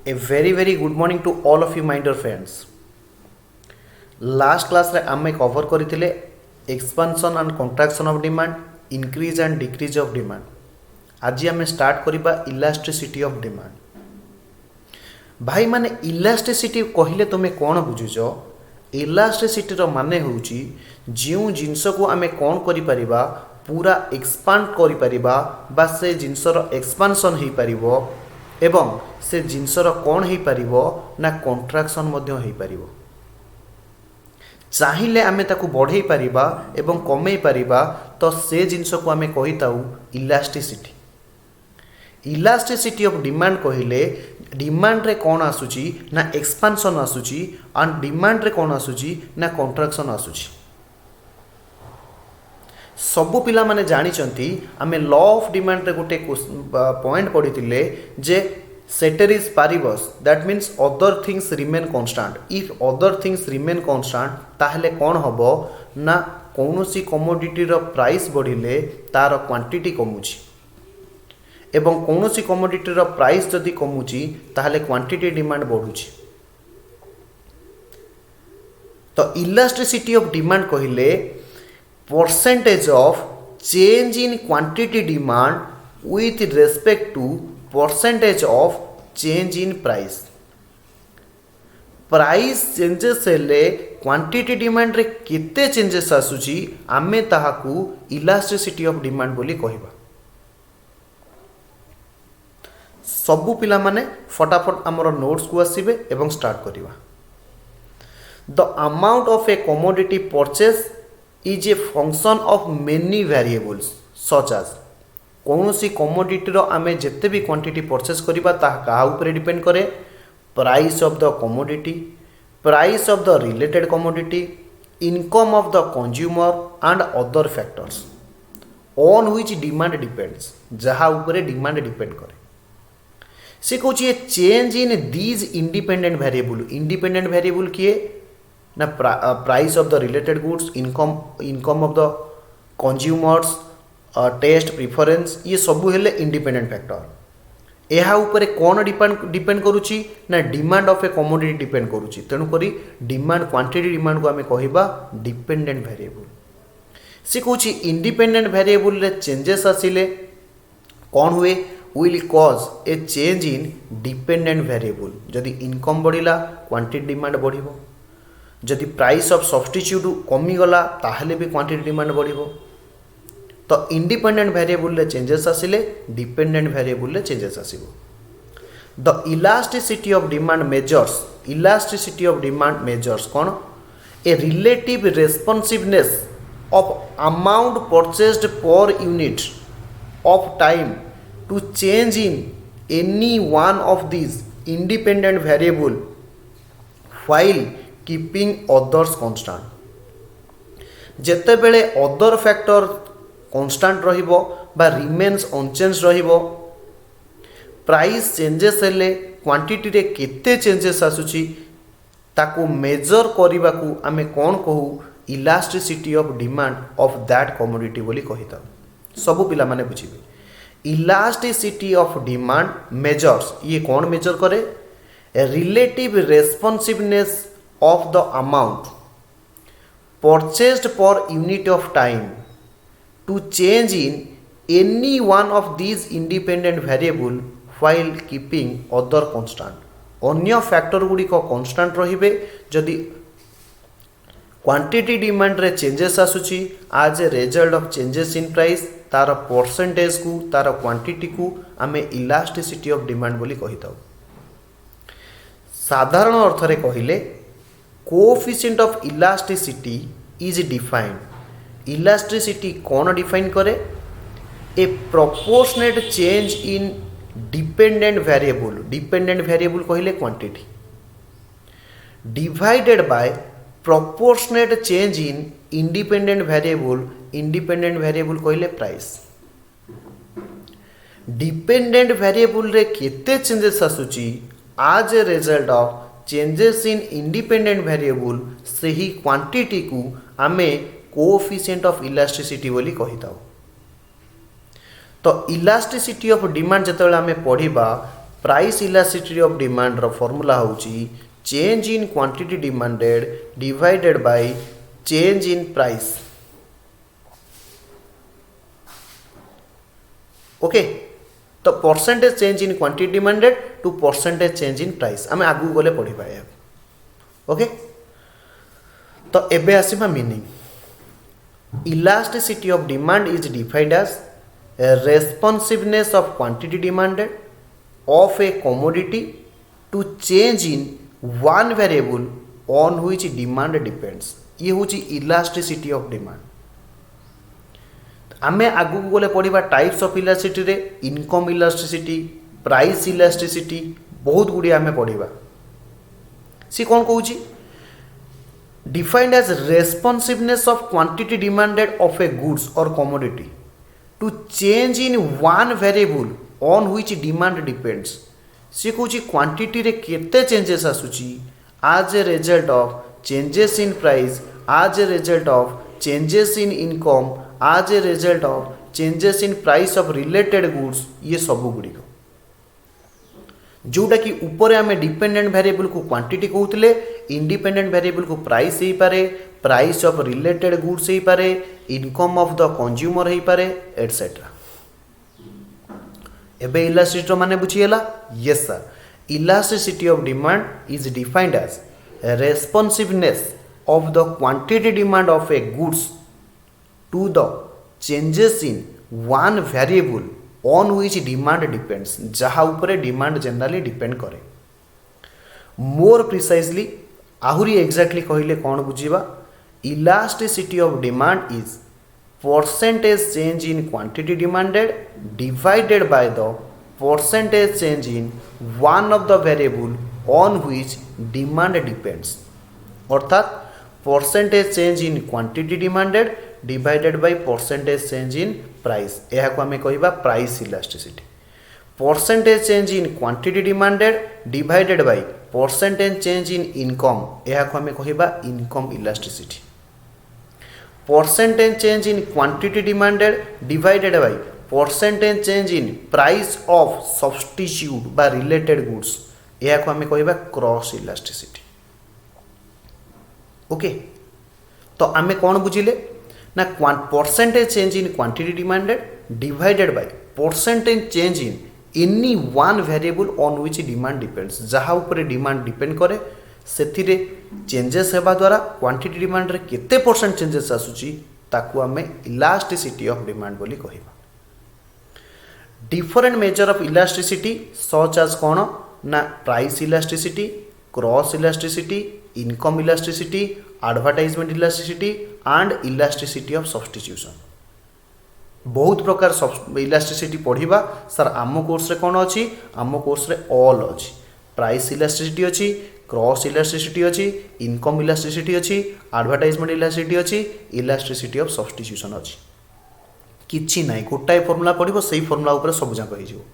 A very good morning to all of you my dear friends. Last class रे आमे cover करथिले expansion and कंट्राक्शन of demand, increase and decrease of demand. आज आमे start करिबा elasticity of demand. भाई माने elasticity कहिले तुमे कोन बुझुचो? इलास्टिसिटी रो माने होउची जिउ जिंस को आमे कोन करि परिबा पूरा एक्सपांड करि परिबा बा से जिंस रो एक्सपेंशन हेई परिबो एवं से जिनसर कौन हो पार ना कंट्राक्शन हो पार. चाहिए आमे ताकू बढ़ई पारिबा एवं कमई पारिबा तो से जिनस को आमे कही ताऊ इलास्टिसिटी. इलास्टिसिटी ऑफ डिमांड कहले डिमांड रे कौन आसुची ना एक्सपेंशन आसुची एंड डिमांड रे कौन आसुची ना कंट्राक्शन आसुची. सबु पिला माने जानी चंती आमे लॉ ऑफ डिमांड रे गोटे पॉइंट पढ़ी थिले जे ceteris paribus, that means other things remain constant. If other things remain constant ताहले कौन हबो ना कौनसी कमोडिटी रो प्राइस बढ़िले तार क्वांटिटी कमुची एवं कौनसी कमोडिटी रो प्राइस जदि कमुची ताहले क्वांटिटी डिमांड बढ़ुची. तो इलास्टिसिटी ऑफ डिमांड कहिले percentage of change in quantity demand with respect to percentage of change in price. Price changes हेले क्वांटिटी डिमांड रे केते चेंजेस आसुची आमे ताहाकू इलास्टिसिटी ऑफ डिमांड बोली कहिबा. सबु पिला माने फटाफट हमर नोट्स को आसीबे एवं स्टार्ट करिवा. The amount of a commodity purchase is a function of many variables such as कौन सी कमोडिटी रो आमे जिते भी क्वांटिटी परचेस करिबा ता कहा ऊपर डिपेंड करे? Price of the commodity, price of the related commodity, income of the consumer and other factors on which demand depends. जहाँ ऊपर डिमांड डिपेंड करे से कहूँ change in these independent variable. Independent variable किए ना price of the related goods, income of the consumers, taste preference, ये सबू हेले इंडिपेंडेंट फैक्टर. यह ऊपर कौन डिपेंड करुच्ची ना demand of a commodity depend करुच्ची. तेणुक डिमांड क्वांटिटी डिमांड को आमे कहिबा डिपेंडेंट वेरिएबल. से कहूँ इंडिपेंडेंट वेरिएबल रे चेंजेस आसिले कौन हुए will cause a change in dependent variable. जदि इनकम बढ़िला क्वांटिटी डिमांड बढ़िबो, जदि प्राइस ऑफ सब्स्टिट्यूट कमीगला ताहले भी क्वांटिटी डिमांड बढ़िबो. तो इंडिपेंडेंट वेरिएबल रे चेंजेस आसिले डिपेंडेंट वेरिएबल रे चेंजेस आसिबो. The elasticity of demand measures, elasticity of demand measures कौन? A relative responsiveness of amount purchased per unit of time to change in any one of this independent variable while keeping others constant. जेते बेले other factor constant रहिबो बा remains unchanged रहिबो, price changes हेले quantity रे केते changes आसुची ताको मेजर करिबा को आमे कोन कहू elasticity of demand of that commodity बोली कहिता. सब पिला माने बुझिबे. इलास्टिसिटी ऑफ डिमांड मेजर्स, ये कौन मेजर करे? Relative responsiveness of the amount purchased per unit of time to change in any one of these independent variable while keeping other constant. अन्य factor Gudi को constant रहिबे. जदि क्वांटिटी डिमांड रे changes आसुची as a result of changes in price तार percentage को तार quantity को आमे इलास्टिसिटी ऑफ डिमांड बोली कहिताऊ. साधारण अर्थ रे कहिले coefficient of elasticity is defined. Elasticity कौन डिफाइन करे? A proportionate change in dependent variable, dependent variable कहले quantity, divided by proportionate change in independent variable, independent variable कहले प्राइस. डिपेंडेंट वेरिएबल रे केते चेंजेस आसुची as a result of changes in independent variable से ही quantity को आमे coefficient of elasticity बोली कहिताऊ. तो इलास्टिसिटी ऑफ डिमांड जतबेले आमे पढ़िबा प्राइस इलास्टिसिटी ऑफ डिमांड रो फॉर्मूला होची change in quantity demanded divided by change in price. Okay, तो percentage change in quantity demanded to percentage change in price आम आगू गले पढ़ा। ओके, तो एबे आसीबा meaning. Elasticity of demand is defined as responsiveness of quantity demanded of a commodity to change in one variable on which demand depends. ये हूँ इलास्टिसिटी ऑफ डिमांड। आमे आगू गले पढ़ा टाइप्स ऑफ इलास्टिसिटी रे इनकम इलास्टिसिटी, प्राइस इलास्टिसिटी बहुत गुड़ी आमे पढ़ा। सी कौन कहूँ defined as responsiveness of quantity demanded of a goods और commodity to change in one variable on which demand depends. सी कहूँ क्वांटिटी रे केते चेंजेस आसुची as a result of changes in price, as a result of changes in income, as a result of changes in price of related goods. ये सब गुड़िक जोटा कि ऊपर आम डिपेंडेंट वेरिएबल को क्वांटिटी कहते, इंडिपेंडेंट वेरिएबल को प्राइस हो पारे, प्राइस ऑफ रिलेटेड गुड्स हो पारे, इनकम ऑफ द कंज्यूमर हो पारे एटसेट्रा। एबे इलास्टिसिटी माने बुझीगला? Yes sir, elasticity of demand is defined as responsiveness of the quantity demand of a goods to the changes in one variable on which demand depends, जहाँ ऊपर demand generally depend करे। More precisely आहुरी exactly कहले कौन बुझीबा? Elasticity of demand is percentage change in quantity demanded divided by the percentage change in one of the variable on which demand depends. अर्थात percentage change in quantity demanded divided by percentage change in price. यह को आम कह price elasticity. Percentage change in quantity demanded divided by percentage change in income, यह को आम कह income elasticity. Percentage change in quantity demanded divided by percentage change in price of substitute बा related goods, यह को आम कह क्रॉस इलास्टिसिटी। ओके, तो आम कौन बुझिले ना percentage change in quantity demanded divided by percentage change in any one variable on which demand depends, जहाँ ऊपर डिमांड डिपेंड करे से चेंजेस हेबा द्वारा क्वांटिटी डिमांड रे केते परसेंट चेंजेस आसुची ताकू आमे इलास्टिसिटी ऑफ डिमांड बोली कहिबा। Different measure of elasticity such as कौन ना price elasticity, cross elasticity, income elasticity, advertisement elasticity and elasticity of substitution. बहुत प्रकार इलास्टिसिटी पढ़ा सर आम कोर्स रे कौन अच्छी? आम कोर्स रे ऑल अच्छी। प्राइस इलास्टिसिटी अच्छी, क्रॉस इलास्टिसिटी अच्छी, इनकम इलास्टिसिटी अच्छी, एडवर्टाइजमेंट इलास्टिसिटी अच्छी, इलास्टिसिटी ऑफ सब्स्टिट्यूशन अच्छी। किछि नाइ, गोटाए फॉर्मूला पढ़िबो, सेही फॉर्मूला ऊपर सब जाक हो जिवो।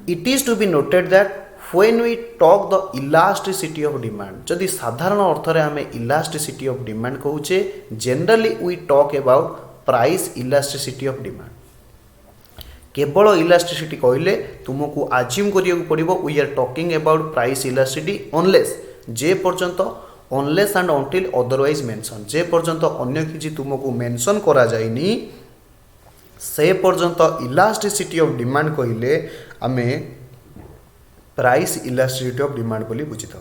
It is to be noted that when we talk the elasticity of demand, जदि साधारण अर्थ रे हमें elasticity of demand कहूचे, generally we talk about price elasticity of demand। केवल elasticity कहले तुमको assume करिया को पड़िबो we are talking about price elasticity unless जे पर्यंत unless and until otherwise mention, जे पर्यंत अन्य किछि तुमको मेंशन करा जायनी से पर्यंत elasticity of demand कहले हमें प्राइस इलास्टिसिटी ऑफ डिमांड बोली बुझी था।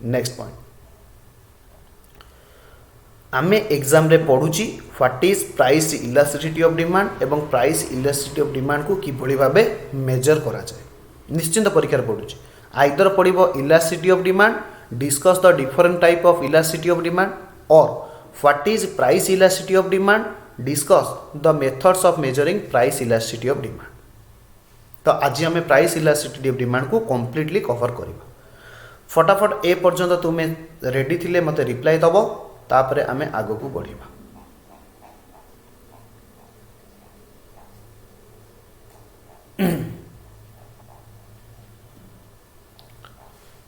नेक्स्ट पॉइंट, आमे एग्जाम रे पढ़ुची what is price elasticity of demand एवं प्राइस इलास्टिसिटी ऑफ डिमांड को किभଳି भाबे मेजर करा जाए। निश्चिंत परीक्षा रे पढ़ुची आइदर पढ़िबो elasticity of demand, discuss the different type of elasticity of demand, और what is price elasticity of demand, discuss the methods of measuring price elasticity of demand. तो आज आम प्राइस इलास्टिसिटी ऑफ डिमांड को completely cover करवा। फटाफट ए पर्यंत तुम्हें ready थिले मते रिप्लाई दब, तापरे आमे आगो को बढ़िबा।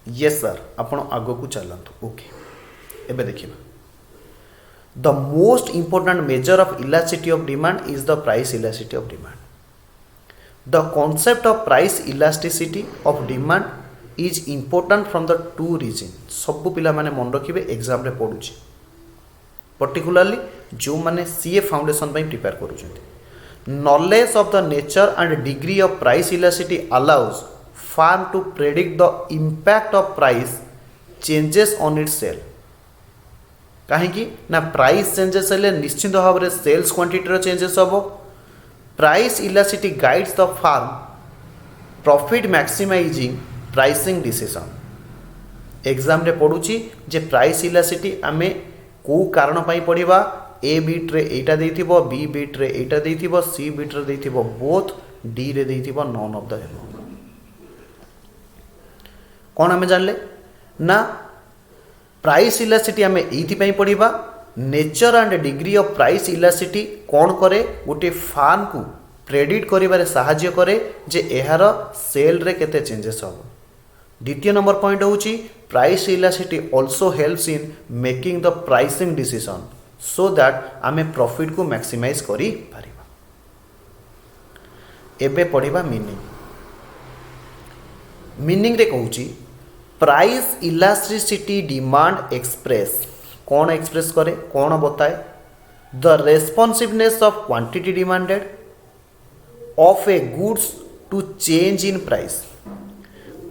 यस सर, आपण आगो को चलंतु। ओके, एबे देखिबा the most important measure of elasticity of demand is the price elasticity of demand. The concept of price elasticity of demand is important from the two reason. सबू पिला माने मन रखिए एग्जाम रे पढ़ुची पर्टिकुलरली जो माने सीए फाउंडेशन प्रिपेयर करुछंती। Knowledge of the nature and degree of price elasticity allows firm to predict the impact of price changes on its sale. कहीं ना प्राइस चेंजेस हेले निश्चित भाव में सेल्स क्वांटिटी चेंजेस हम। Price elasticity guides the firm profit maximising pricing decision. Exam रे पढ़ुची जे price elasticity आमे को कारण पाई पढ़िबा, ए बीट रे एटा देथिबो, बी बीट रे एटा देथिबो, सी बीट रे देथिबो बोथ, डी रे देथिबो नॉन ऑफ द एबव। कौन आमे जानले ना प्राइस इलास्टिसिटी आमे एथि पई पढ़िबा nature and degree of price elasticity कौन करे गोटे फार्म को प्रेडिक्ट करिबारे सहाय्य करे जे एहार सेल रे केते चेंजेस हो। द्वितीय नंबर पॉइंट होउची price elasticity also helps in making the pricing decision so that आमे प्रॉफिट को मैक्सिमाइज करी पारिबा। एबे पढ़िबा मीनिंग रे कहूची प्राइस इलास्टिसिटी डिमांड एक्सप्रेस कौन एक्सप्रेस करे कौन बताए the responsiveness of quantity demanded of a goods to change in price.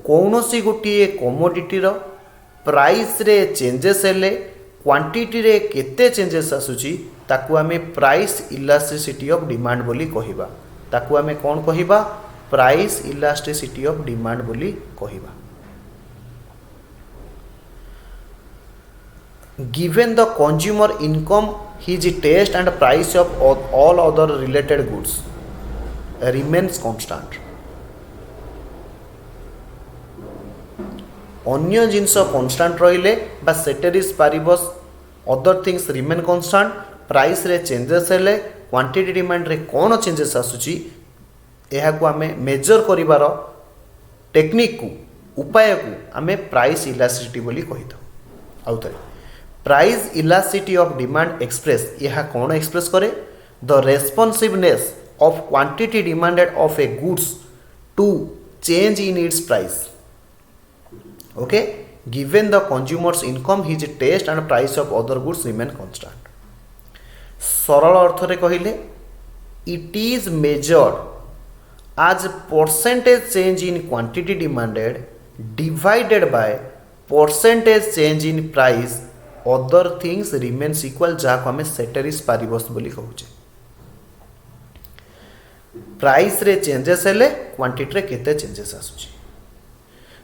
कौन सी गोटे कमोडिटी प्राइस रे चेंजेस हेले क्वांटिटी रे केते चेंजेस आसुची ताकू आमे प्राइस इलास्टिसिटी ऑफ डिमांड बोली कहिबा। ताकू आमे कौन कहिबा प्राइस इलास्टिसिटी ऑफ डिमांड बोली कहिबा। Given the consumer income, his taste and price of all other related goods remains constant. अन्य जिनस constant रहिले बा ceteris paribus other things remain constant। Price रे changes हेले क्वांटिटी डिमांड रे कौन चेंजेस आसुची एहा को आमे मेजर करिवार टेक्निक को उपाय को आमे प्राइस इलास्टिसिटी बोली कहिथौ। आउथरे price elasticity of demand express यह कौन एक्सप्रेस करे the responsiveness of quantity demanded of a goods to change in its price. Okay given the consumers income his taste and price of other goods remain constant. सरल अर्थ रे कहिले it is measured as percentage change in quantity demanded divided by percentage change in price other things remains equal जहाँ को हमें ceteris paribus बोली कहूचे। Price रे changes हेले क्वांटिटी रे केते चेंजेस आसुची।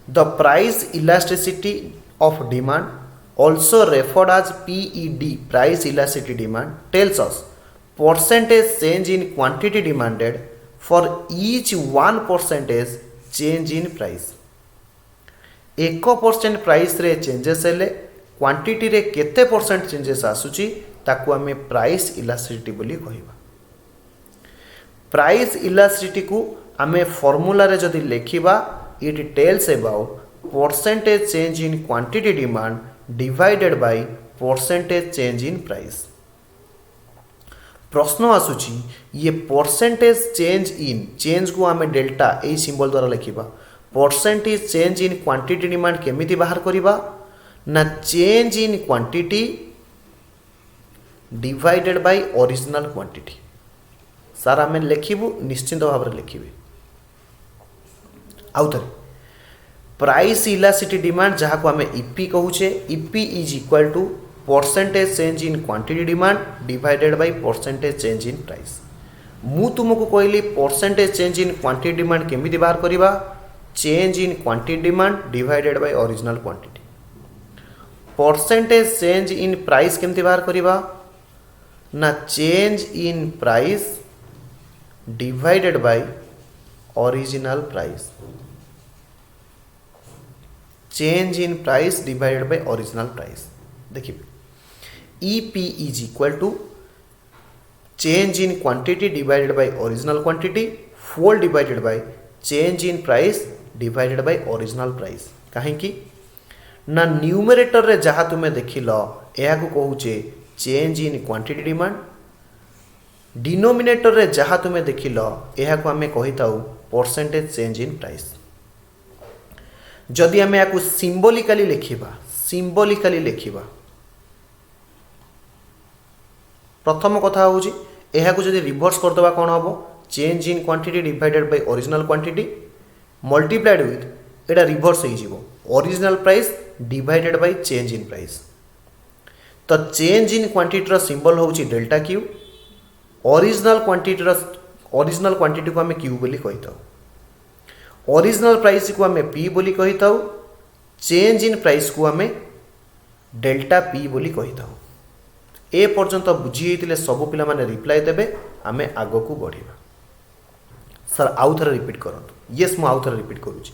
The price elasticity of demand also referred as PED price elasticity demand tells us percentage change in quantity demanded for each 1% change in price। 1% price रे changes हेले quantity रे केते percent changes आसुची ताकू आमे प्राइस इलास्टिसिटी बोली कहिबा। Price elasticity को आमे फार्मूला रे जदी लेखिबा it tells about percentage change in quantity demand divided by percentage change in price. प्रश्न आसुची ये परसेंटेज चेंज इन चेंज को आमे डेल्टा ए सिंबल द्वारा लिखिबा। Percentage change in quantity demand केमिति बाहर करिबा ना change in quantity divided by original quantity. सारा आमे लिखिबु निश्चित भाव में लिखिबे। आउ थरे प्राइस इलास्टिसिटी डिमांड जहाँ को आमे ईपी कहूचे EP is equal to percentage change in quantity demand divided by percentage change in price. मु तुमको कहली percentage change in quantity demand केमिति बाहर करिबा change in quantity demand divided by original quantity. Percentage change in price केमिति बाहर करिबा ना change in price divided by original price. Change in price divided by original price. देखिए EP is equal to change in quantity divided by original quantity फोल divided by change in price divided by original price. कहीं ना numerator रे जहाँ तुम्हें देखिल यह कहूचे change in quantity demand, denominator रे जहाँ तुम्हें देखिल यह को आमे कही थाउ परसेंटेज चेंज इन प्राइस। जदि आम या सिंबलिकाली लिखिबा प्रथम कथा हूँ यह जदि रिभर्स करदे कौन हम change in quantity divided by original quantity multiplied with एटा रिभर्स हो original price divided by change in price. तो चेंज इन क्वांटिटी सिंबल हूँ डेल्टा क्यू ओरिजिनल क्वांटिटी को आम क्यू बोली कही था ओरिजिनल प्राइस को आम पी बोली कही था चेंज इन प्राइस को आम डेल्टा पी बोली कही था। ए पर्यंत बुझी होते सब पिला माने रिप्लाई देबे आमे आगो को बढ़िबा। सर आउ थरे रिपीट करंतु यस मु आउ थरे रिपीट करूची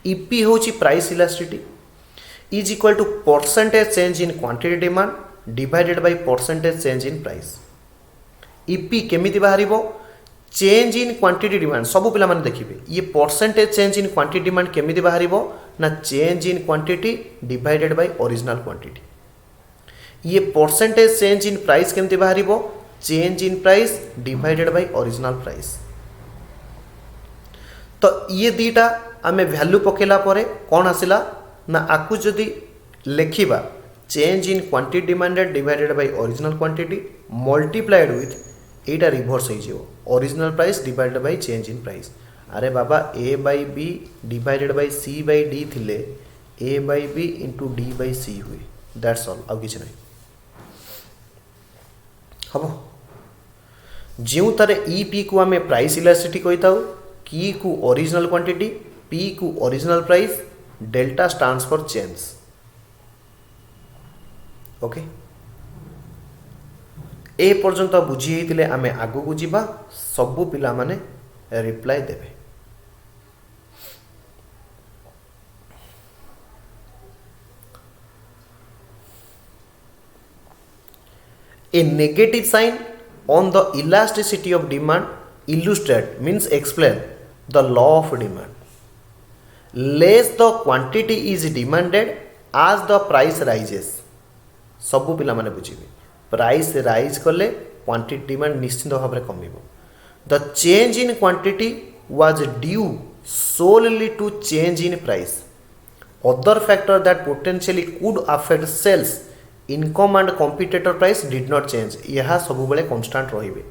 ईपी होची price elasticity is equal to percentage change in quantity demand divided by percentage change in price. EP केमिति बाहरिबो चेंज इन क्वांटिटी डिमांड सब पिला माने देखिबे ये percentage change in quantity demand केमिति बाहरिबो ना change in quantity divided by original quantity. ये परसेंटेज चेंज इन प्राइस केमती बाहर change in price divided by original price. तो ये दीटा आमे वैल्यू पकेला परे कौन आसिला ना आकु जदि लेखिबा change in quantity demanded divided by original quantity multiplied with एटा रिभर्स हो original price divided by change in price. अरे बाबा A by B divided by C by D थिले A by B into D by C हुए that's all आउ किछ नहीं हम जो तारे ई पी को आम प्राइस इलास्टिसिटी कही था की को ओरिजिनल क्वांटिटी पी को original price delta stands for change. Okay ए पर्यंत बुझी होते आम आगू को जीवा सबू पिला माने रिप्लाई देवे। A negative sign on the elasticity of demand illustrate means explain the law of demand. Less the quantity is demanded as the price rises. सबू पिला माने बुझिबे प्राइस राइज कले क्वांटिटी डिमांड निश्चित भाव में कमिबो। The change in quantity was due solely to change in price. Other factor that potentially could affect sales income and competitor price did not change यह सब बेले कन्स्टांट रहिबे।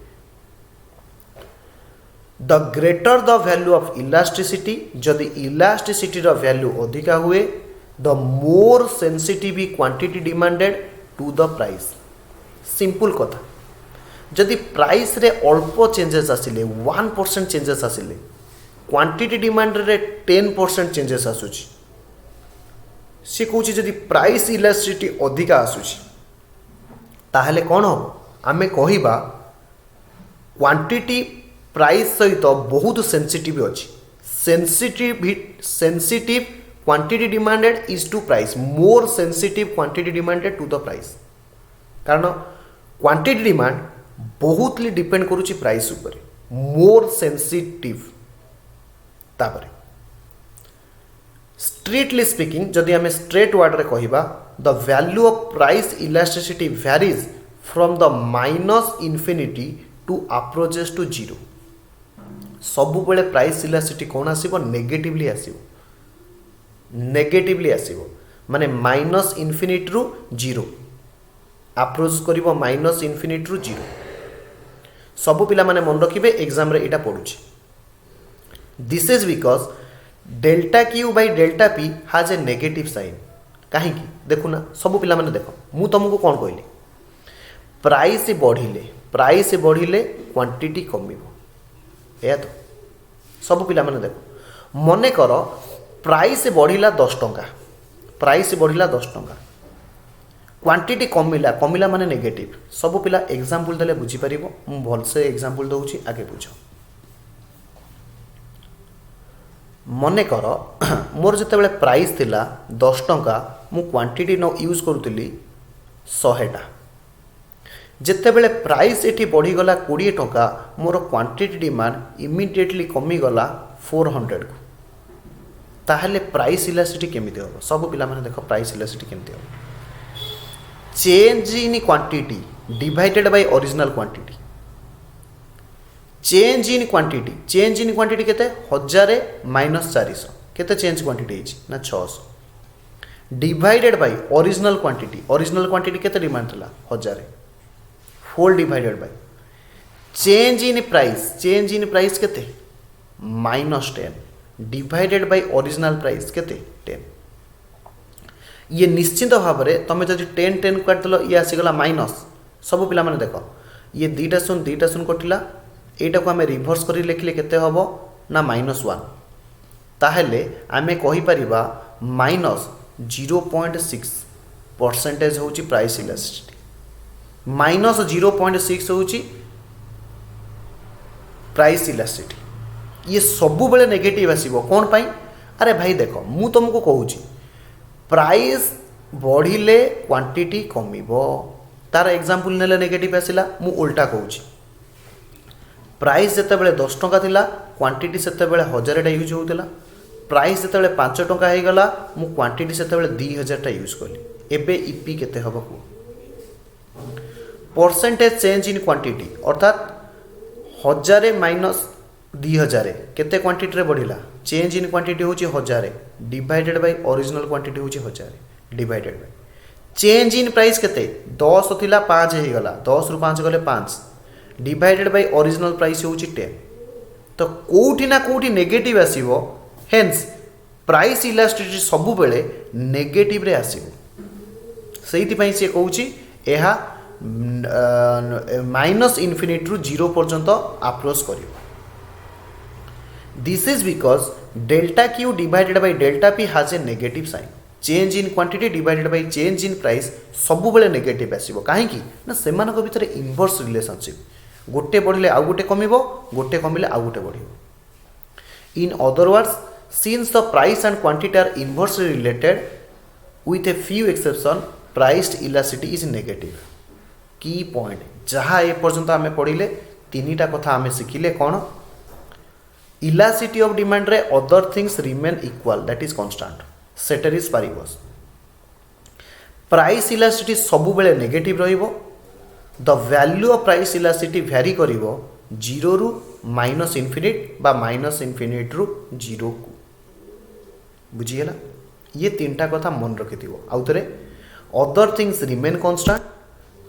The greater the value of elasticity जदि elasticity रो value अधिका हुए the more sensitive quantity demanded to the price. Simple कथा जदि प्राइस रे अल्प चेंजेस आसिले 1% चेंजेस आसिले क्वांटिटी डिमांड रे 10% चेंजेस आसुची सी कौच जदि प्राइस इलास्टिसिटी अधिका आसुची ताहले कौन हम आमे कहिबा क्वांटिटी प्राइस सहित बहुत सेंसिटिव अच्छी sensitive quantity demanded is to price more sensitive quantity demanded to the price कारण क्वांटिटी डिमांड बहुत डिपेंड करुच्ची प्राइस ऊपर मोर सेंसिटिव तापरे स्ट्रिक्टली स्पीकिंग जदि आम स्ट्रेट वर्ड रे कहिबा the value of price elasticity varies from the minus infinity to approaches to zero. सबु बेले प्राइस इलास्टिसिटी कौन आसीबो नेगेटिवली आसीबो माने माइनस इन्फिनिटी रु जीरो अप्रोच करिबो माइनस इन्फिनिटी रु जीरो। सबु पिला माने मन रखिबे एग्जाम रे एटा पढुची this is because delta Q by delta P has a negative sign कहीं देखुना सबू पिला माने देख मु तुमको कौन कहली प्राइस बढ़िले क्वांटिटी कमिबो या तो सबू पिला माने देख मने कर प्राइस बढ़िला 10 टंका क्वांटिटी कमिला माने नेगेटिव सबू पिला एग्जांपल देले बुझी परिबो मु भलसे एग्जांपल दउची आगे बुझो। मने कर मोर जिते प्राइस थिला 10 टंका मु क्वांटिटी न यूज करूली 100टा जिते प्राइस एटी बढ़ीगला 20 टंका मोर क्वांटिटी डिमांड इमिडिएटली कमिगला 400 को ताहले प्राइस इलास्टिसिटी केमिति हो सब पिला माने देखो प्राइस इलास्टिसिटी केमिति हो change in quantity divided by original quantity change in quantity केते 1000 माइनस 400 केते चेंज क्वांटिटी ना 600 डिवाइडेड बाय ओरिजिनल क्वांटिटी केते डिमांड थला 1000 whole divided by change in price केते minus 10 divided by original price केते 10 ये निश्चित भाव में तुम जब 10 काटिदेल ये आसीगला माइनस सब पिला माने देख ये दुईटा शून कटिला एटा को आम रिभर्स कर लिखले केते हबो ना -1 ताहेले आमे कहि परिबा -0.6% होची प्राइस इलास्टिसिटी -0.6 होची प्राइस इलास्टिसिटी ये सबु बेले नेगेटिव आसीबो कोन पाई अरे भाई देखो मु तुमको कहूची प्राइस बढ़िले क्वांटिटी कमिबो तार एग्जांपल नेले नेगेटिव आसिला मु उल्टा कहूची प्राइस जिते बड़े 10 टंका थिला क्वांटिटी सेते बड़े 1000 टा यूज होउतला प्राइस जिते बड़े 5 टंका हे गला मु क्वांटिटी सेते बड़े 2000 टा यूज कली एबे ईपी केते हबो को परसेंटेज चेंज इन क्वांटिटी अर्थात 1000 माइनस 2000 केते क्वांटिटी रे बढ़िला चेंज इन क्वांटिटी होची 1000 डिवाइडेड बाय ओरिजिनल क्वांटिटी होची 1000 divided by change in price केते 10 थिला 5 हे गला 10 रु 5 गले 5 डिवाइडेड बाय ओरिजिनल प्राइस होची 10 तो कोठी ना कोठी नेगेटिव आसीबो हेंस प्राइस इलास्टिसिटी सबु बेले नेगेटिव रे आसीबो सेहिति पई से कहूची एहा माइनस इन्फिनिटी रु 0 पर्यंत अप्रोच करियो this is because delta Q divided by delta P has a negative sign change in quantity divided by change in price सबु बेले नेगेटिव आसीबो काहे कि ना सेमानक भितर इनवर्स रिलेशनशिप गोटे बढ़िले आउ गोटे कमिबो गोटे कमिले आउ गोटे बढ़िबो in other words since the price and quantity are inversely related with a few exception price elasticity is negative की पॉइंट जहाँ ए पर्यंत आमे पढ़िले तीनिटा कथा आमे शिखिले कोन इलास्टिसिटी ऑफ डिमांड रे other things remain equal that is constant ceteris paribus price elasticity सबु बेले नेगेटिव रहिबो the value of price elasticity vary करिवो 0 रु माइनस इन्फिनिट बा माइनस इन्फिनिट रु 0 को बुझिएला ये तीनटा कथा मन रखिथिबो आउतरे other things remain constant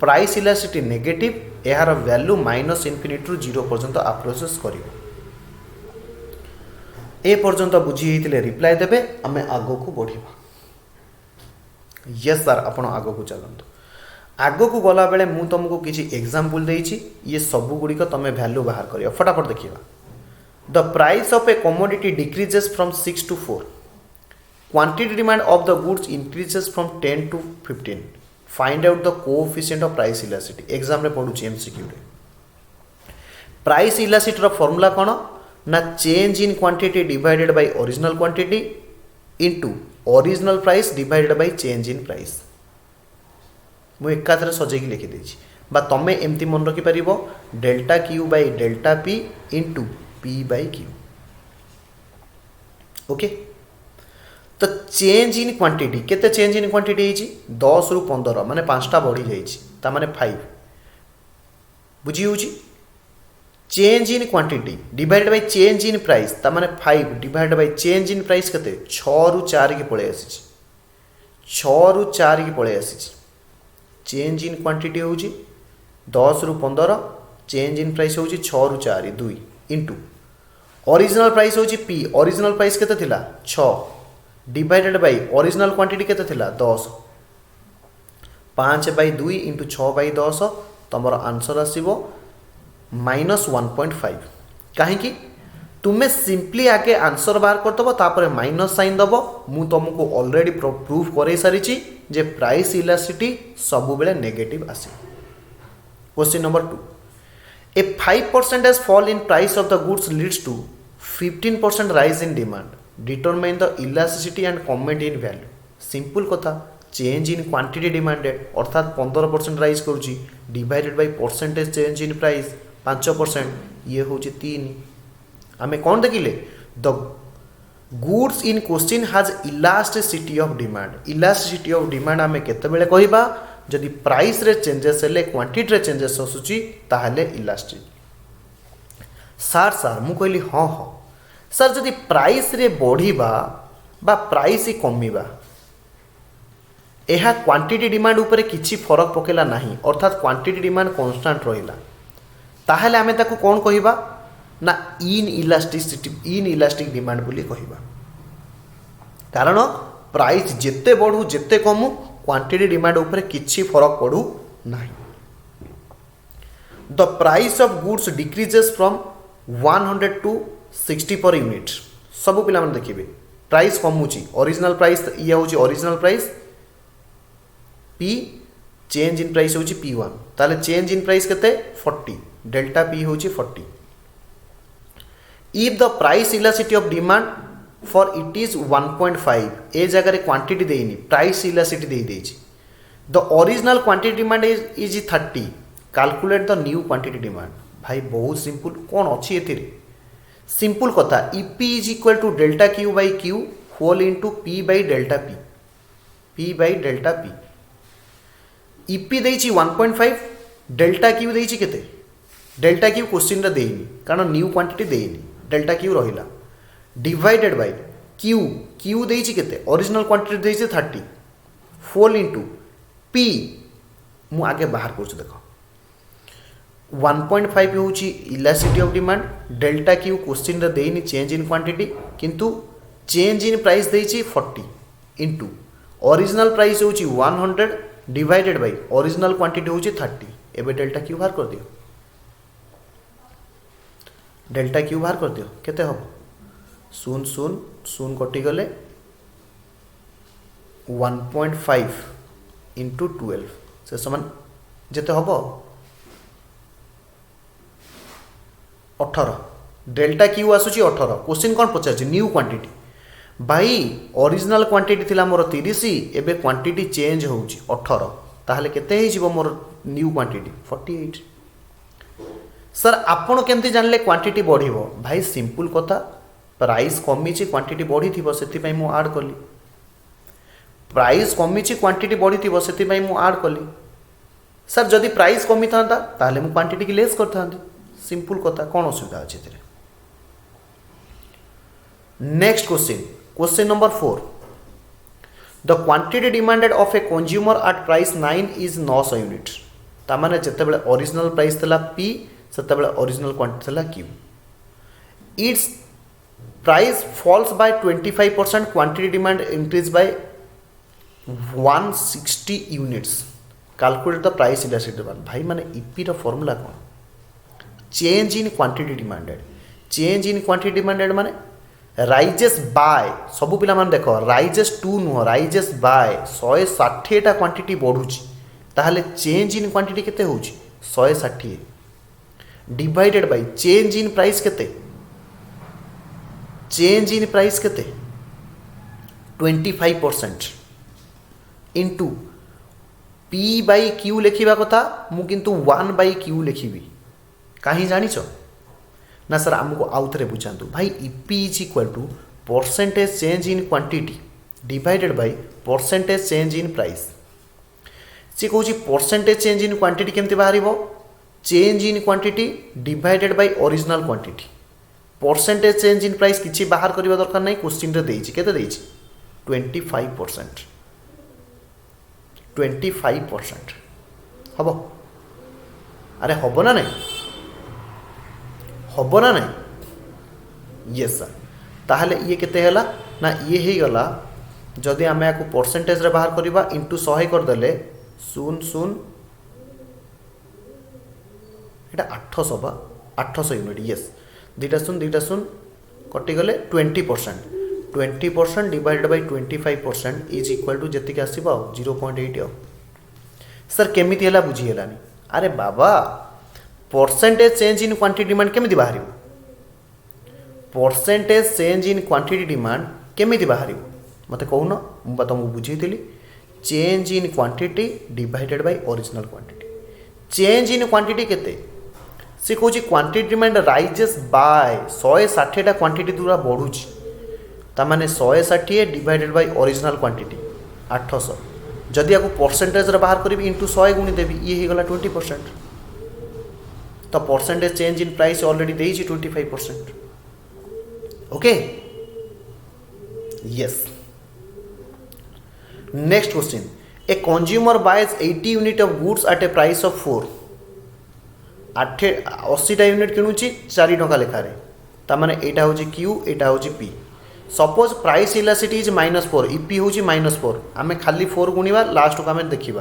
price elasticity negative एहार वैल्यू माइनस इन्फिनिट रु 0 पर्यंत अप्रोचेस करिवो ए पर्यंत बुझी हेतिले रिप्लाई देबे आमे आगो को बढ़िबा यस सर आपण आगो को चलंतु आगो को गला बेले मु तुमको किसी एग्जांपल देइछि ये सब गुड़िक तुम वैल्यू बाहर करियो फटाफट देखिबा the price of a commodity decreases from 6 to 4 quantity demand of the goods increases from 10 to 15 find out the coefficient of price elasticity exam रे पढुछि एमसीक्यू रे प्राइस इलास्टिसिटी रो फार्मूला कोन ना change in quantity divided by original quantity into original price divided by change in price मु एकाथरे सजेकी लिखि देछि बा तमे एमती मन रखि परिबो delta Q by delta P into P by Q okay तो चेंज इन क्वांटिटी केते चेंज इन क्वांटिटी हेछि 10 रु 15 माने 5टा बढ़ी जाइछि ता माने 5 बुझी होछि change in quantity divided by change in price ता माने 5 divided by change in price केते 6 रु 4 के पळे आसीछि 6 रु 4 के पळे आसीछि चेंज इन क्वांटिटी होची 10 रु 15 चेंज इन प्राइस होची 6 रु 4 2 इनटू ओरिजिनल प्राइस होची पी ओरिजिनल प्राइस केते थिला 6 डिवाइडेड बाय ओरिजिनल क्वांटिटी केते थिला 10 5 बाय 2 इनटू 6 बाय 10 तमर आंसर आसीबो -1.5 काहे कि तुम्हें सिंपली आगे आंसर बाहर कर दबो तापर माइनस साइन दबो मु तुमको ऑलरेडी प्रूफ करे सारिची जे प्राइस इलास्टिसिटी सब बेले नेगेटिव आसे question number 2 A 5% fall in price of the goods leads to 15% rise in demand determine the elasticity and comment in value simple कथा चेंज इन क्वांटिटी डिमांडेड अर्थात 15% rise करूची divided by percentage change in price 5% ये होची 3 आमे कौन देखिले the goods in question has elasticity of demand आमे केते बेले कहिबा जदि प्राइस रे चेंजेस हेले क्वांटिटी रे चेंजेस आसुची ताहले इलास्टिक ସାର୍ ସାର୍ ମୁଁ କହିଲି ହଁ ହଁ ସାର୍ ଯଦି ପ୍ରାଇସ୍ରେ ବଢ଼ିବା ବା ପ୍ରାଇସ୍ କମିବା ଏହା କ୍ୱାଣ୍ଟିଟି ଡିମାଣ୍ଡ ଉପରେ କିଛି ଫରକ ପକାଇଲା ନାହିଁ ଅର୍ଥାତ୍ କ୍ୱାଣ୍ଟିଟି ଡିମାଣ୍ଡ କନଷ୍ଟାଣ୍ଟ ରହିଲା ତାହେଲେ ଆମେ ତାକୁ କ'ଣ କହିବା ନା ଇନ୍ଇଲାଷ୍ଟିକ୍ ଡିମାଣ୍ଡ ବୋଲି କହିବା କାରଣ ପ୍ରାଇସ୍ ଯେତେ ବଢ଼ୁ ଯେତେ କମୁ କ୍ୱାଣ୍ଟିଟି ଡିମାଣ୍ଡ ଉପରେ କିଛି ଫରକ ପଡ଼ୁ ନାହିଁ the price of goods decreases from 100 to 60 per unit सब पिला देखिए प्राइस कमुची ओरिजिनल प्राइस ये हूँ original price P change in price हूँ P1 ताले चेंज इन प्राइस केते 40 डेल्टा P हूँ 40 if the price elasticity of demand for it is 1.5 ए जगह क्वांटिटी देनी प्राइस इलास्टिसिटी दे देछि the original quantity demand is 30 calculate the new quantity demand भाई बहुत सिंपल कौन अच्छी ये सिंपल कथा EP is equal to delta Q by Q whole into P by delta P delta P EP देछि 1.5 delta Q देछि केते delta Q question रे देइनी कारण न्यू क्वांटिटी देइनी डेल्टा क्यू रहिला डिवाइडेड बाय क्यू देछि केते ओरिजिनल क्वांटिटी देछि 30 whole into P मु आगे बाहर करछु देखो 1.5 हूँ elasticity of demand delta Q question रे देनी चेंज इन क्वांटिटी किंतु चेंज इन प्राइस देछि 40 इंटू ओरिजिनल प्राइस हूँ 100 डिवाइडेड बाय ओरिजिनल क्वांटिटी हूँ 30 एबे डेल्टा क्यू बाहर कर दियो डेल्टा क्यू बाहर कर दियो केते हम शून शून शून कटि गले 1.5 इंटू 12 से समान जेते हम 18 डेल्टा क्यू आसूची 18 क्वेश्चन कौन पचार न्यू क्वांटिटी भाई ओरिजिनल क्वांटिटी थिला मोर 30 एबे क्वांटिटी चेंज होउची 18 ताहले केते हे जीवो मोर न्यू क्वांटिटी 48 सर आपण केमती जानले क्वांटिटी बढ़िबो भाई सिंपल कथा प्राइस कमी ची क्वांटिटी बढ़ी थिबो सेति पई मु ऐड करली प्राइस कमी ची क्वांटिटी बढ़ी थिबो सेति पई मु ऐड करली सर जदी प्राइस कमी थांता ताहले मु क्वांटिटी की लेस करथांती सिंपल कथा कौन असुविधा अच्छे next question number 4 the quantity demanded of a consumer at price 9 is 900 unit तामाने जेतेबेले ओरिजिनल प्राइस थला P सेतेबेले ओरिजिनल क्वांटिटी थला Q its price falls by 25% quantity demand increase by 160 units calculate the price elasticity demand भाई माने EP रो formula कोन change in quantity demanded माने राइजेस बाय सबु पिला मान देखो राइजेस टू नुह राइजेस बाय 160 टा क्वांटिटी बढ़ुची ताहले चेंज इन क्वांटिटी केते होउची 160 divided by change in price केते 25% इंटू P बाई Q लिखिबा कथा मु किंतु 1 बाई Q लिखिबी कहीं जानिछ ना सर आमको आउ थे बुझातु भाई EP is equal to percentage change in quantity divided by percentage change in price सी कहूँ परसेंटेज चेंज इन क्वांटिटी केमती बाहर change in quantity divided by original quantity percentage change in price किसी बाहर करने दरकार नहीं क्वेश्चन रे देइछि केते देइछि 25% हबो अरे हबो ना नहीं हबो ना नहीं यस सर ताहले ये केते हला ना ये ही गला जदि आमे याको परसेंटेज रे बाहर करबा इंटू 100 कर देले 0 एटा 800 बा 800 यूनिट यस दीटा सुन कटि गले 20% divided by 25% is equal to जति के आसीबा 0.8 सर केमिति हला बुझी हलानी अरे बाबा percentage change in quantity demand केमिति बाहर percentage change in quantity demand केमिति बाहर मत कहून मुझे तुमको बुझी change in quantity divided by original quantity change in quantity केते सी कहूँ क्वांटिटी डिमांड राइजेस बाय 160 टा क्वांटिटी दूरा बढ़ुची तामाने 160 डिवाइडेड बाय ओरिजिनल क्वांटिटी 800 जदि आपको परसेंटेज रे बाहर करी इंटू 100 गुणी देवी ये हो गला 20% तो percentage change in price already देइछि 25%. Okay yes. Next question. A consumer buys 80 unit of goods at a price of 4. 80टा यूनिट किणुची 4 टका लेखारे. तार एटा हूँ क्यू एटा हूँ P. Suppose price elasticity is -4 EP हूँ -4. आम खाली 4 गुणवा लास्ट को आम देखा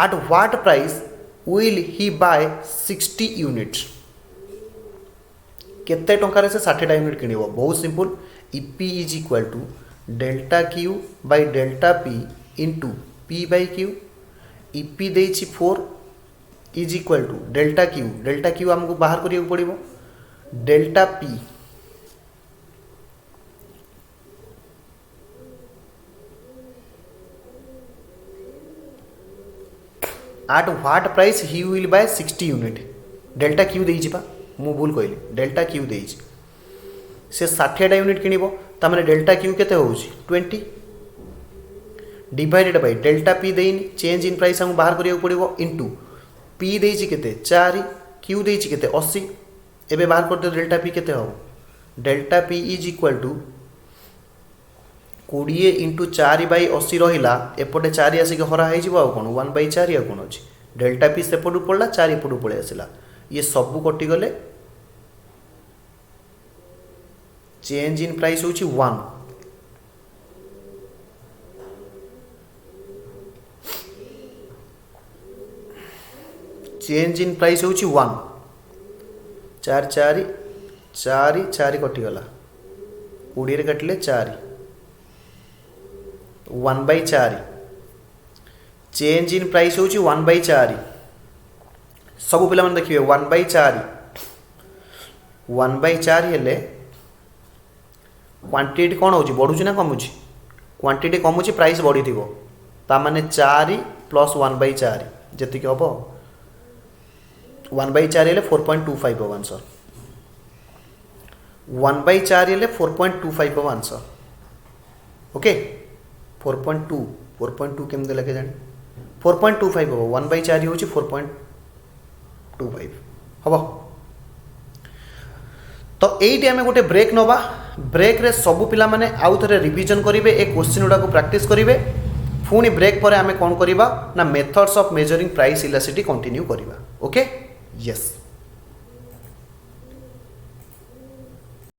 at what price will he buy 60 units. केते टंकार से 60टा यूनिट किणव. बहुत simple. EP is equal to delta Q by delta P into P by Q. EP देछि 4 is equal to delta Q आमको बाहर करिया पड़िबो delta P at what price he will buy 60 unit. Delta Q देछि पा मु भूल कहली. डेल्टा क्यू देछि से 60टा यूनिट किनिबो. तार डेल्टा क्यू केते होउछि 20 डिवाइडेड बाय डेल्टा पी देइनि चेंज इन प्राइस हमको बाहर करिया पड़िबो इंटू पी देछि केते 4 क्यू देछि केते 80. एबे बाहर करते डेल्टा पी केते हो. Delta P is equal to 20 into 4 by 80 रहिला. एपटे 4 आसिक हरा हो जाव कौन 1/4 आ कौन अच्छी. डेल्टा पी सेपटू पड़ा 4 एपटू पलि आसला. ये सबू कटिगले. चेंज इन प्राइस हूँ 1. चेंज इन प्राइस हूँ 1. 4 4 4 4 कटिगला. 20 काटिले 4 1/4. चेंज इन प्राइस हूँ 1/4. सबू पिला मन देखिए 1/4 हेले क्वांटिटी कौन हो बढ़ुची ना कमुची. क्वांटिटी कमुची प्राइस बढ़ी थी. ताने 4 प्लस 1/4 जी हम 1/4 हेले 4.25 हम आंसर. 1/4 हेले 4.25 हम आंसर. ओके 4.2 केमती लगे जानी 4.25 हम. 1/4 हूँ 4.25 हम. तो यही आम गोटे ब्रेक नवा. ब्रेक रे सबू पिला माने आउ थे रिविजन करेंगे. ए क्वेश्चन गुड़ा प्रैक्टिस करेंगे. पुणी ब्रेक पर आम कौन करवा ना methods of measuring price elasticity continue करवा. Okay yes.